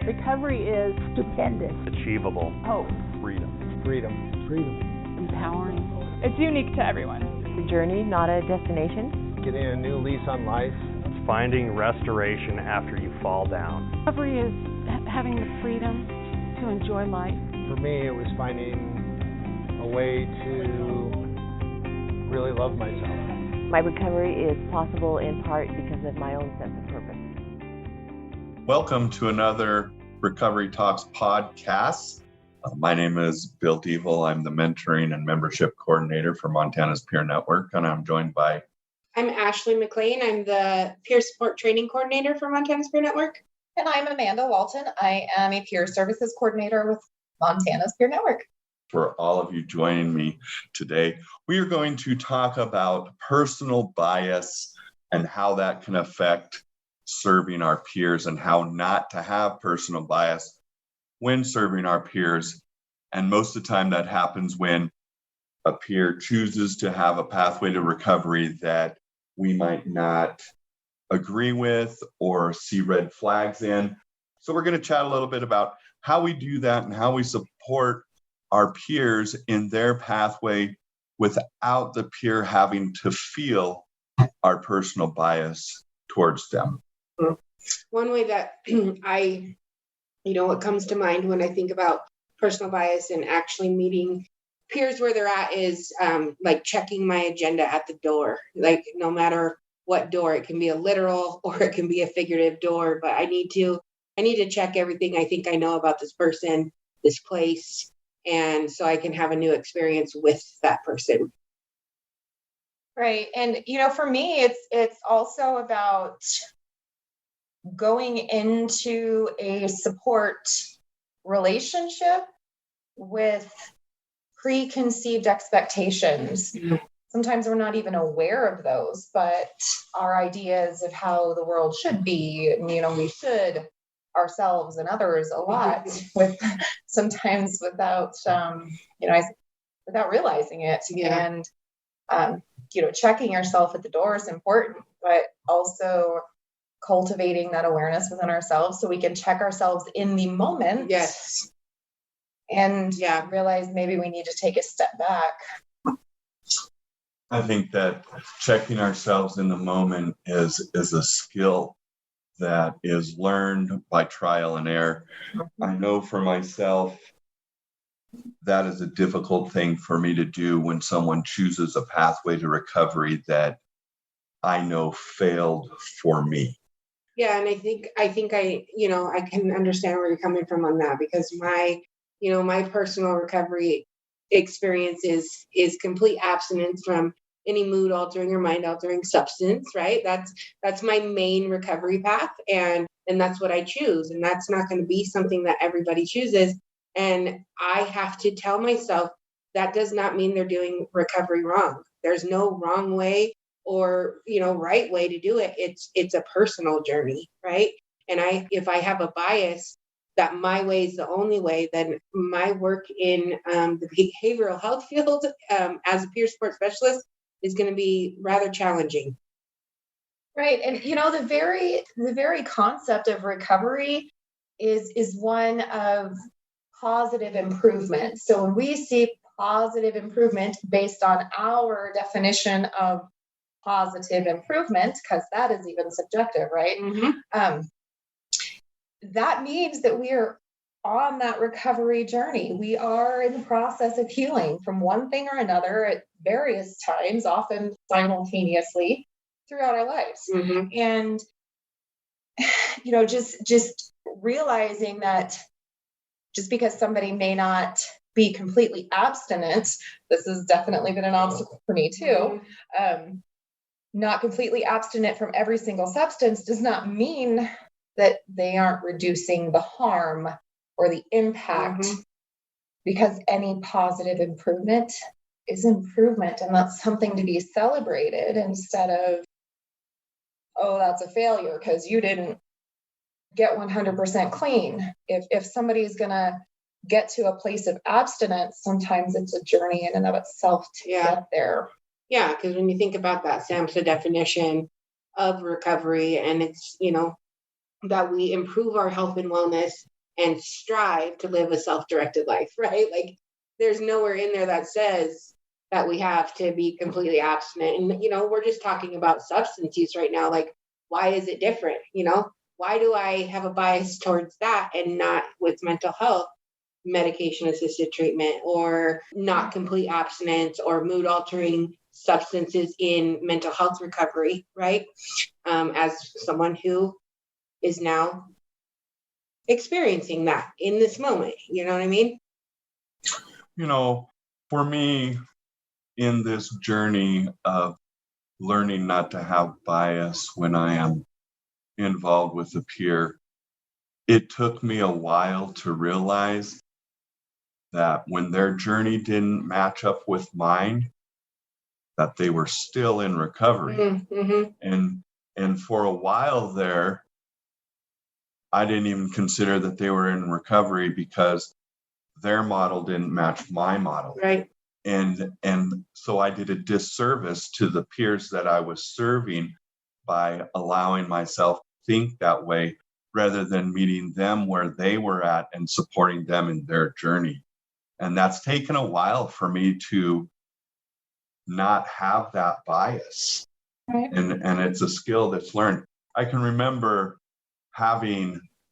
Recovery is stupendous. Achievable. Hope. Freedom. Empowering. It's unique to everyone. It's a journey, not a destination. Getting a new lease on life. It's finding restoration after you fall down. Recovery is having the freedom to enjoy life. For me, it was finding a way to really love myself. My recovery is possible in part because of my own sense of purpose. Welcome to another Recovery Talks podcast. My name is Bill Devel. I'm the mentoring and membership coordinator for Montana's Peer Network, and I'm joined by... I'm Ashley McLean. I'm the peer support training coordinator for Montana's Peer Network. And I'm Amanda Walton. I am a peer services coordinator with Montana's Peer Network. For all of you joining me today, we are going to talk about personal bias and how that can affect serving our peers and how not to have personal bias when serving our peers. And most of the time that happens when a peer chooses to have a pathway to recovery that we might not agree with or see red flags in. So we're going to chat a little bit about how we do that and how we support our peers in their pathway without the peer having to feel our personal bias towards them. One way that what comes to mind when I think about personal bias and actually meeting peers where they're at is like checking my agenda at the door. Like no matter what door, it can be a literal or it can be a figurative door, but I need to check everything I think I know about this person, this place, and so I can have a new experience with that person. Right. And, for me, it's also about going into a support relationship with preconceived expectations. Mm-hmm. Sometimes we're not even aware of those, but our ideas of how the world should be, we should ourselves and others a lot with sometimes without realizing it. Yeah. And checking yourself at the door is important, but also cultivating that awareness within ourselves so we can check ourselves in the moment. Yes. And realize maybe we need to take a step back. I think that checking ourselves in the moment is a skill that is learned by trial and error. I know for myself, that is a difficult thing for me to do when someone chooses a pathway to recovery that I know failed for me. Yeah, and I think I can understand where you're coming from on that, because my personal recovery experience is complete abstinence from any mood altering or mind altering substance, right? That's my main recovery path, and that's what I choose, and that's not going to be something that everybody chooses. And I have to tell myself that does not mean they're doing recovery wrong. There's no wrong way or right way to do it. It's a personal journey, right? And if I have a bias that my way is the only way, then my work in the behavioral health field as a peer support specialist is going to be rather challenging. Right. And the very concept of recovery is one of positive improvement. So when we see positive improvement based on our definition of positive improvement, because that is even subjective, right? Mm-hmm. That means that we are on that recovery journey. We are in the process of healing from one thing or another at various times, often simultaneously throughout our lives. Mm-hmm. And, just realizing that just because somebody may not be completely abstinent, this has definitely been an obstacle for me too. Not completely abstinent from every single substance does not mean that they aren't reducing the harm or the impact, because any positive improvement is improvement, and that's something to be celebrated instead of, oh, that's a failure because you didn't get 100% clean. If somebody's going to get to a place of abstinence, sometimes it's a journey in and of itself to get there. Yeah, because when you think about that SAMHSA definition of recovery, and it's, that we improve our health and wellness and strive to live a self-directed life, right? Like there's nowhere in there that says that we have to be completely abstinent. And, we're just talking about substance use right now. Like, why is it different? Why do I have a bias towards that and not with mental health, medication assisted treatment, or not complete abstinence, or mood altering substances in mental health recovery, right? As someone who is now experiencing that in this moment, you know what I mean? For me, in this journey of learning not to have bias when I am involved with a peer, it took me a while to realize that when their journey didn't match up with mine, that they were still in recovery. Mm-hmm. And for a while there, I didn't even consider that they were in recovery because their model didn't match my model. Right. And so I did a disservice to the peers that I was serving by allowing myself to think that way rather than meeting them where they were at and supporting them in their journey. And that's taken a while for me to not have that bias. Right. And it's a skill that's learned. I can remember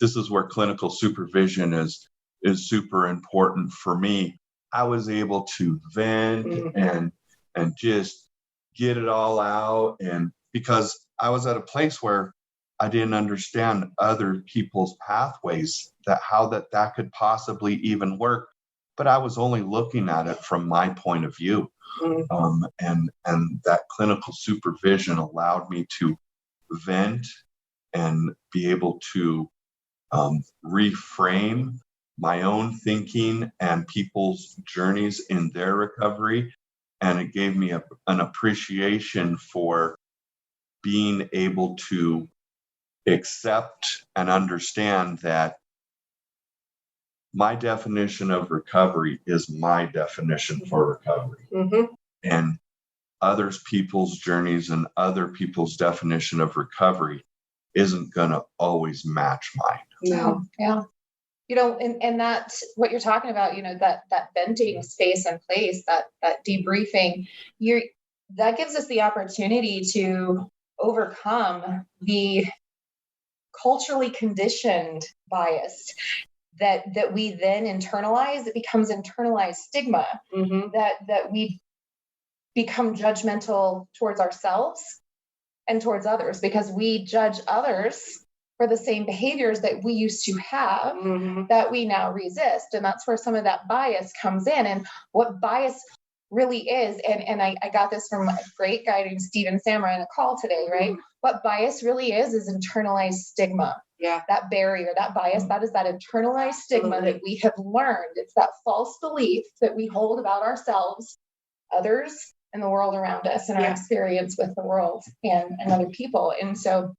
this is where clinical supervision is super important for me. I was able to vent and just get it all out. And because I was at a place where I didn't understand other people's pathways, how that could possibly even work. But I was only looking at it from my point of view. And that clinical supervision allowed me to vent and be able to reframe my own thinking and people's journeys in their recovery. And it gave me an appreciation for being able to accept and understand that my definition of recovery is my definition for recovery. Mm-hmm. And others people's journeys and other people's definition of recovery isn't going to always match mine. No. Yeah. And that's what you're talking about, that venting space and place, that debriefing, that gives us the opportunity to overcome the culturally conditioned bias that we then internalize. It becomes internalized stigma, that we become judgmental towards ourselves and towards others because we judge others for the same behaviors that we used to have that we now resist. And that's where some of that bias comes in. And what bias really is, and I got this from a great guy named Stephen Samra in a call today, right? What bias really is internalized stigma. Yeah. That barrier, that bias, that is that internalized stigma that we have learned. It's that false belief that we hold about ourselves, others, and the world around us, and our experience with the world and other people. And so,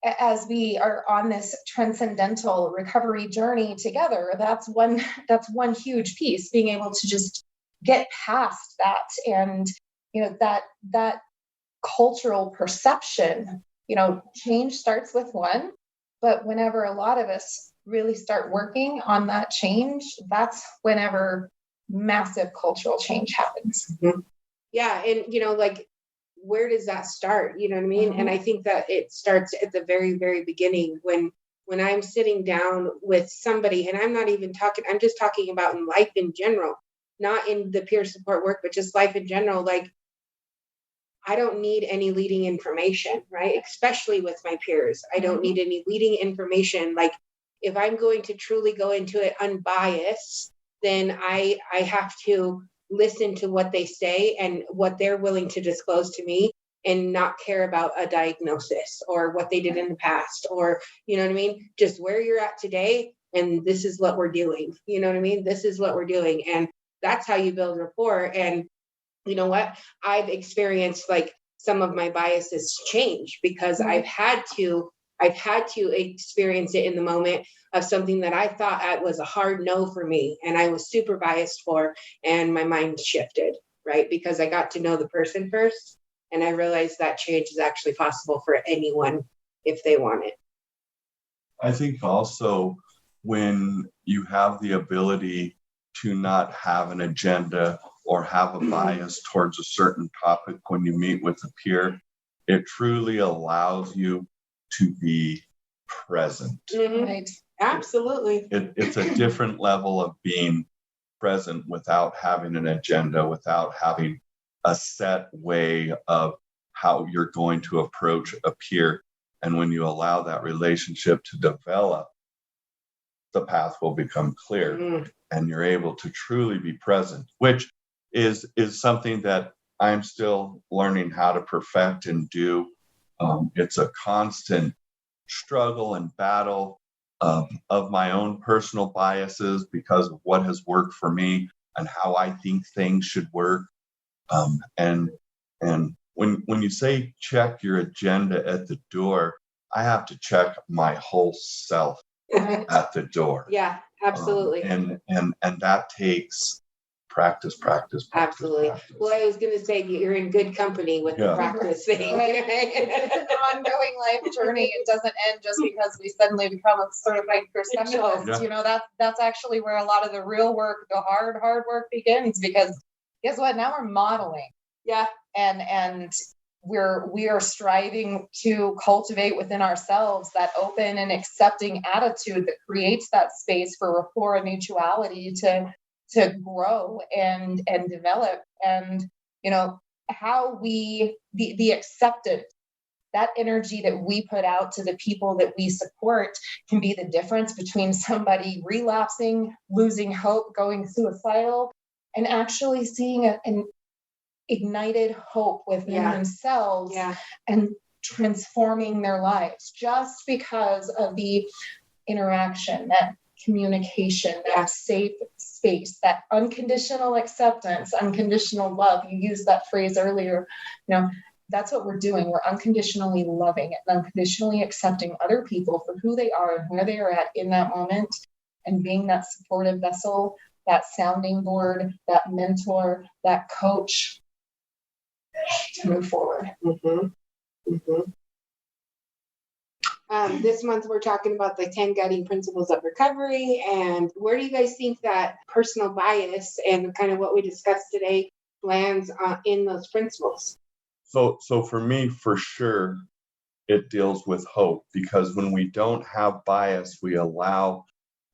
as we are on this transcendental recovery journey together, that's one huge piece, being able to just get past that. And, that cultural perception, change starts with one, but whenever a lot of us really start working on that change, that's whenever massive cultural change happens. Mm-hmm. Yeah. And, where does that start? You know what I mean? And I think that it starts at the very, very beginning when I'm sitting down with somebody, and I'm just talking about in life in general, not in the peer support work, but just life in general. Like, I don't need any leading information, right? Especially with my peers. I don't need any leading information. Like, if I'm going to truly go into it unbiased, then I have to listen to what they say and what they're willing to disclose to me, and not care about a diagnosis or what they did in the past, or, you know what I mean? Just where you're at today. And this is what we're doing. You know what I mean? This is what we're doing. And that's how you build rapport. And you know what? I've experienced like some of my biases change because I've had to experience it in the moment of something that I thought was a hard no for me, and I was super biased for, and my mind shifted, right? Because I got to know the person first, and I realized that change is actually possible for anyone if they want it. I think also when you have the ability to not have an agenda or have a bias towards a certain topic when you meet with a peer, it truly allows you to be present. Right. Absolutely. It's a different level of being present without having an agenda, without having a set way of how you're going to approach a peer. And when you allow that relationship to develop, the path will become clear and you're able to truly be present, which is something that I'm still learning how to perfect and do. It's a constant struggle and battle of my own personal biases because of what has worked for me and how I think things should work. And when you say check your agenda at the door, I have to check my whole self at the door. Yeah, absolutely. And that takes practice. Absolutely. Practice. Well, I was going to say you're in good company with the practice thing. It's an ongoing life journey. It doesn't end just because we suddenly become a certified peer specialist. Yeah. You know, that's actually where a lot of the real work, the hard work begins, because guess what? Now we're modeling. Yeah. And we are striving to cultivate within ourselves that open and accepting attitude that creates that space for rapport and mutuality to grow and develop. And, you know, how we, the acceptance, that energy that we put out to the people that we support can be the difference between somebody relapsing, losing hope, going suicidal, and actually seeing an ignited hope within themselves and transforming their lives just because of the interaction, that communication, that safe space, that unconditional acceptance, unconditional love. You used that phrase earlier. You know, that's what we're doing. We're unconditionally loving and unconditionally accepting other people for who they are and where they are at in that moment, and being that supportive vessel, that sounding board, that mentor, that coach to move forward. This month we're talking about the 10 guiding principles of recovery. And where do you guys think that personal bias and kind of what we discussed today lands in those principles? So for me, for sure, it deals with hope, because when we don't have bias, we allow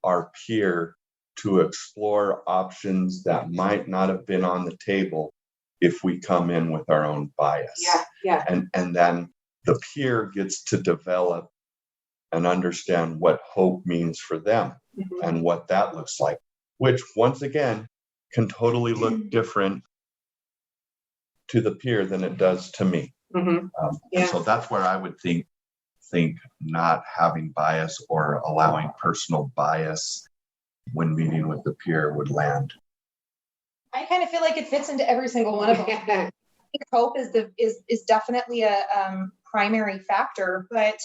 our peer to explore options that might not have been on the table if we come in with our own bias. Yeah. And then the peer gets to develop and understand what hope means for them and what that looks like, which once again can totally look different to the peer than it does to me. And so that's where I would think not having bias or allowing personal bias when meeting with the peer would land. I kind of feel like it fits into every single one of them. I think hope is definitely a primary factor, but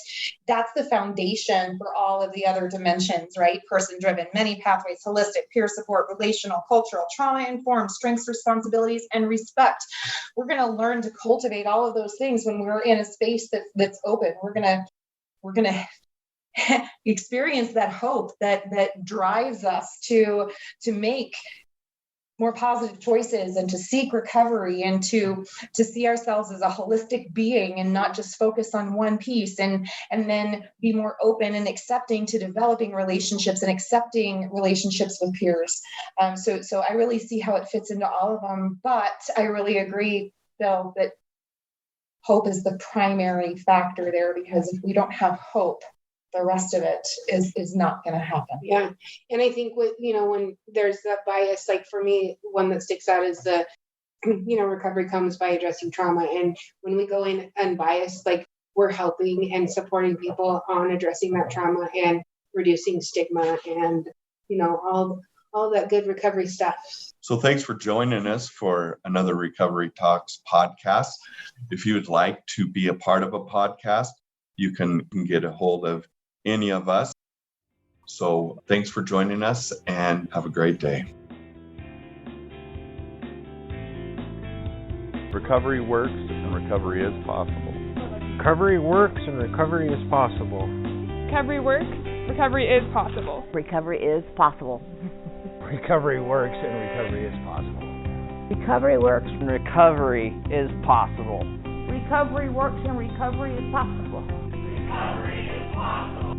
that's the foundation for all of the other dimensions, right? Person-driven, many pathways, holistic, peer support, relational, cultural, trauma-informed, strengths, responsibilities, and respect. We're going to learn to cultivate all of those things when we're in a space that's open. We're going to experience that hope that drives us to make more positive choices and to seek recovery and to see ourselves as a holistic being and not just focus on one piece, and then be more open and accepting to developing relationships and accepting relationships with peers. So I really see how it fits into all of them, but I really agree, Bill, that hope is the primary factor there, because if we don't have hope, the rest of it is not going to happen. Yeah. And I think when there's that bias, like for me, one that sticks out is the, recovery comes by addressing trauma. And when we go in unbiased, like we're helping and supporting people on addressing that trauma and reducing stigma and, all that good recovery stuff. So thanks for joining us for another Recovery Talks podcast. If you would like to be a part of a podcast, you can get a hold of any of us. So thanks for joining us and have a great day. Recovery works and recovery is possible. Recovery works and recovery is possible. Recovery works. Recovery is possible. Recovery is possible. Recovery works and recovery is possible. Recovery works and recovery is possible. Recovery works and recovery is possible. Recovery is possible.